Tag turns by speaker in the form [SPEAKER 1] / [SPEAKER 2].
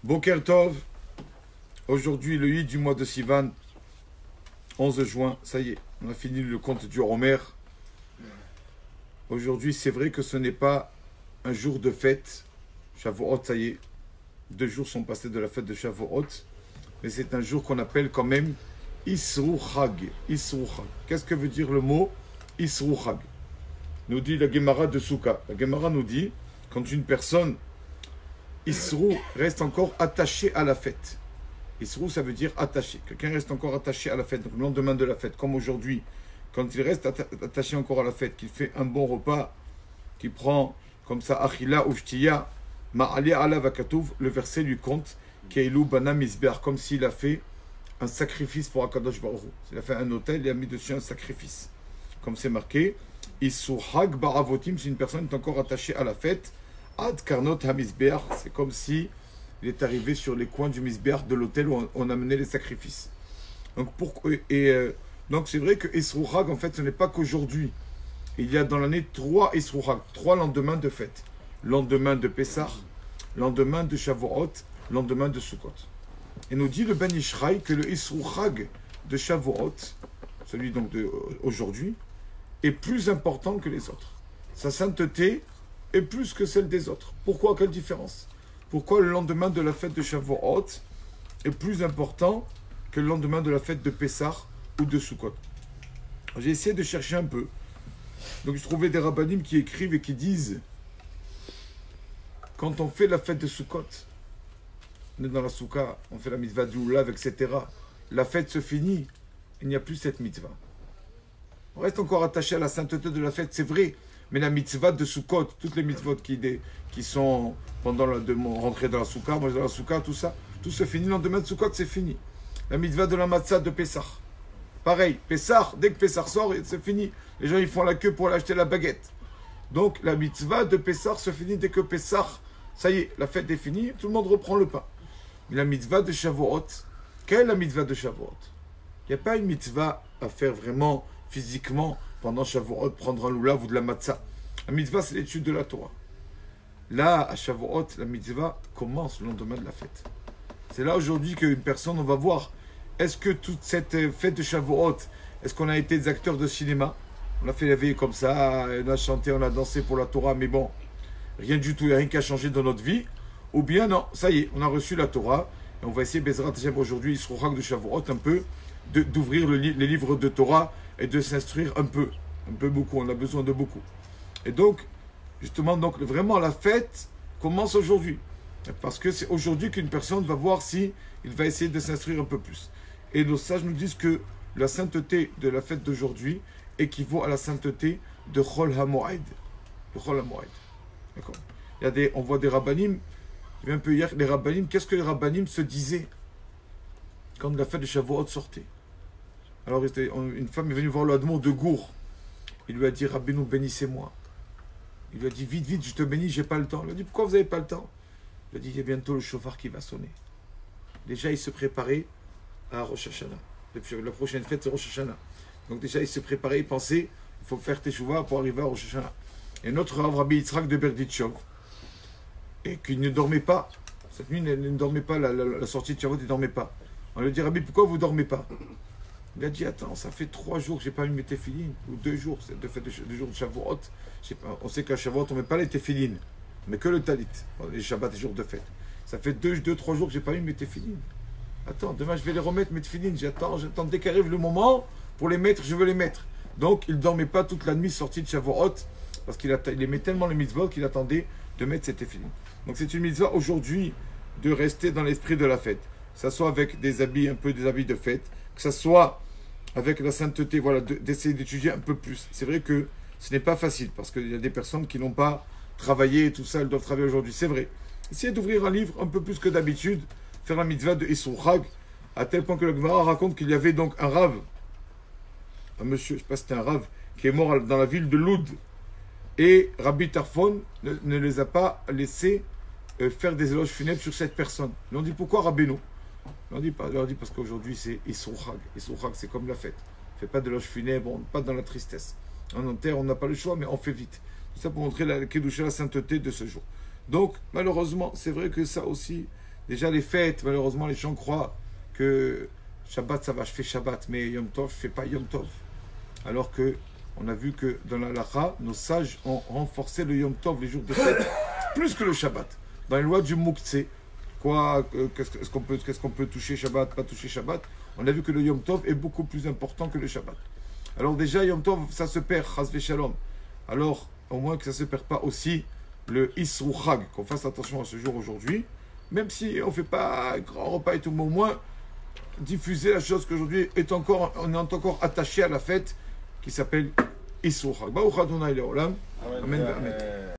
[SPEAKER 1] Boker Tov, aujourd'hui le 8 du mois de Sivan, 11 juin, ça y est, on a fini le compte du Homer. Aujourd'hui, c'est vrai que ce n'est pas un jour de fête, Shavuot, ça y est, 2 jours sont passés de la fête de Shavuot, mais c'est un jour qu'on appelle quand même Isru Chag. Isru Chag. Qu'est-ce que veut dire le mot Isru Chag? Nous dit la Gemara de Souka. La Gemara nous dit, quand une personne Isrou reste encore attaché à la fête. Isrou, ça veut dire attaché. Quelqu'un reste encore attaché à la fête, donc le lendemain de la fête, comme aujourd'hui, quand il reste attaché encore à la fête, qu'il fait un bon repas, qu'il prend comme ça, Achila ou Shtiya, Ma'ali ala vakatouv, le verset lui compte, Keilou bana misbeach, comme s'il a fait un sacrifice pour Akadosh Baruch Hu. S'il a fait un autel, il a mis dessus un sacrifice. Comme c'est marqué, Isrou hag baravotim, si une personne est encore attachée à la fête, Ad Karnot HaMizbeach, c'est comme si il est arrivé sur les coins du Mizbeach de l'hôtel où on amenait les sacrifices. Donc, donc c'est vrai que Isru Chag, en fait, ce n'est pas qu'aujourd'hui. Il y a dans l'année 3 Isru Chag, 3 lendemains de fête. Lendemain de Pessah, lendemain de Shavuot, lendemain de Sukkot. Et nous dit le Ben Ishraï que le Isru Chag de Shavuot, celui donc d'aujourd'hui, est plus important que les autres. Sa sainteté est plus que celle des autres. Pourquoi? Quelle différence? Pourquoi le lendemain de la fête de Shavuot est plus important que le lendemain de la fête de Pessah ou de Sukkot? J'ai essayé de chercher un peu. Donc je trouvais des rabbanim qui écrivent et qui disent, quand on fait la fête de Sukkot, on est dans la soukha, on fait la mitzvah du lulav, etc. La fête se finit, il n'y a plus cette mitzvah. On reste encore attaché à la sainteté de la fête, c'est vrai. Mais la mitzvah de Sukkot, toutes les mitzvot qui sont pendant de mon rentrée dans la soukha, moi dans la soukha, tout ça, tout se finit. Le lendemain de Sukkot, c'est fini. La mitzvah de la matzah de Pessah. Pareil, Pessah, dès que Pessah sort, c'est fini. Les gens, ils font la queue pour aller acheter la baguette. Donc, la mitzvah de Pessah se finit dès que Pessah, ça y est, la fête est finie, tout le monde reprend le pain. Mais la mitzvah de Shavuot, quelle est la mitzvah de Shavuot? Il n'y a pas une mitzvah à faire vraiment physiquement pendant Shavuot, prendre un lulav ou de la matzah. La mitzvah, c'est l'étude de la Torah. Là, à Shavuot, la mitzvah commence le lendemain de la fête. C'est là aujourd'hui qu'une personne, on va voir, est-ce que toute cette fête de Shavuot, est-ce qu'on a été des acteurs de cinéma? On a fait la veille comme ça, on a chanté, on a dansé pour la Torah, mais bon, rien du tout, il n'y a rien qui a changé dans notre vie. Ou bien non, ça y est, on a reçu la Torah, et on va essayer, Bezrat Hashem, aujourd'hui, Isru Chag de Shavuot, un peu, d'ouvrir les livres de Torah et de s'instruire un peu beaucoup, on a besoin de beaucoup. Et donc, justement, donc, vraiment, la fête commence aujourd'hui. Parce que c'est aujourd'hui qu'une personne va voir si il va essayer de s'instruire un peu plus. Et nos sages nous disent que la sainteté de la fête d'aujourd'hui équivaut à la sainteté de Chol HaMoed. D'accord. On voit des rabbanim, il y a un peu hier, les rabbanim, qu'est-ce que les rabbanim se disaient quand la fête de Shavuot sortait? Alors, une femme est venue voir l'Admon de Gour. Il lui a dit, Rabbeinu, bénissez-moi. Il lui a dit, vite, vite, je te bénis, j'ai pas le temps. Il lui a dit, pourquoi vous n'avez pas le temps? Il lui a dit, il y a bientôt le chauffard qui va sonner. Déjà, il se préparait à Rosh Hashanah. La prochaine fête, c'est Rosh Hashanah. Donc déjà, il se préparait, il pensait, il faut faire Teshuvah pour arriver à Rosh Hashanah. Et notre Rabbi Yitzhak de Berditchov, et qu'il ne dormait pas. Cette nuit, il ne dormait pas, la sortie de Shavuot, il ne dormait pas. On lui a dit, Rabbi, pourquoi vous ne dormez pas? Il a dit, attends, ça fait 3 jours que je n'ai pas mis mes téphilines, ou 2 jours, c'est deux jours de Shavuot. On sait qu'à Shavuot, on ne met pas les téphilines, mais que le talit, les Shabbats, les jours de fête. Ça fait 2-3 jours que je n'ai pas mis mes téphilines. Attends, demain je vais les remettre, mes téphilines. J'attends, dès qu'arrive le moment, pour les mettre, je veux les mettre. Donc, il ne dormait pas toute la nuit sortie de Shavuot, parce qu'il aimait tellement les mitzvot qu'il attendait de mettre ses téphilines. Donc, c'est une mitzvah aujourd'hui de rester dans l'esprit de la fête. Que ça soit avec des habits, un peu des habits de fête, que ça soit avec la sainteté, voilà, d'essayer d'étudier un peu plus. C'est vrai que ce n'est pas facile, parce qu'il y a des personnes qui n'ont pas travaillé et tout ça, elles doivent travailler aujourd'hui, c'est vrai. Essayez d'ouvrir un livre un peu plus que d'habitude, faire la mitzvah de Isru Chag, à tel point que le Gemara raconte qu'il y avait donc un rave, un monsieur, je ne sais pas si c'était un rave, qui est mort dans la ville de Loud, et Rabbi Tarfon ne les a pas laissés faire des éloges funèbres sur cette personne. Ils ont dit, pourquoi Rabbeinu? Ils leur dit parce qu'aujourd'hui c'est Isru Chag. Isru Chag, c'est comme la fête. On ne fait pas d'éloges funèbres, on n'est pas dans la tristesse. En enterre, on n'a pas le choix, mais on fait vite. Tout ça pour montrer la kedusha, la sainteté de ce jour. Donc, malheureusement, c'est vrai que ça aussi, Déjà, les fêtes, malheureusement, les gens croient que Shabbat, ça va, je fais Shabbat, mais Yom Tov, je ne fais pas Yom Tov. Alors que on a vu que dans la Lacha, nos sages ont renforcé le Yom Tov, les jours de fête, plus que le Shabbat. Dans les lois du Mouktsé, qu'est-ce qu'on peut toucher Shabbat, pas toucher Shabbat, on a vu que le Yom Tov est beaucoup plus important que le Shabbat. Alors déjà, Yom Tov, ça se perd, Chas Shalom. Alors, au moins que ça ne se perd pas aussi le Isru Chag, qu'on fasse attention à ce jour aujourd'hui, même si on ne fait pas un grand repas et tout, mais au moins diffuser la chose qu'aujourd'hui on est encore attaché à la fête qui s'appelle Isru Chag. Baruch Adonai Leolam. Amen. Amen.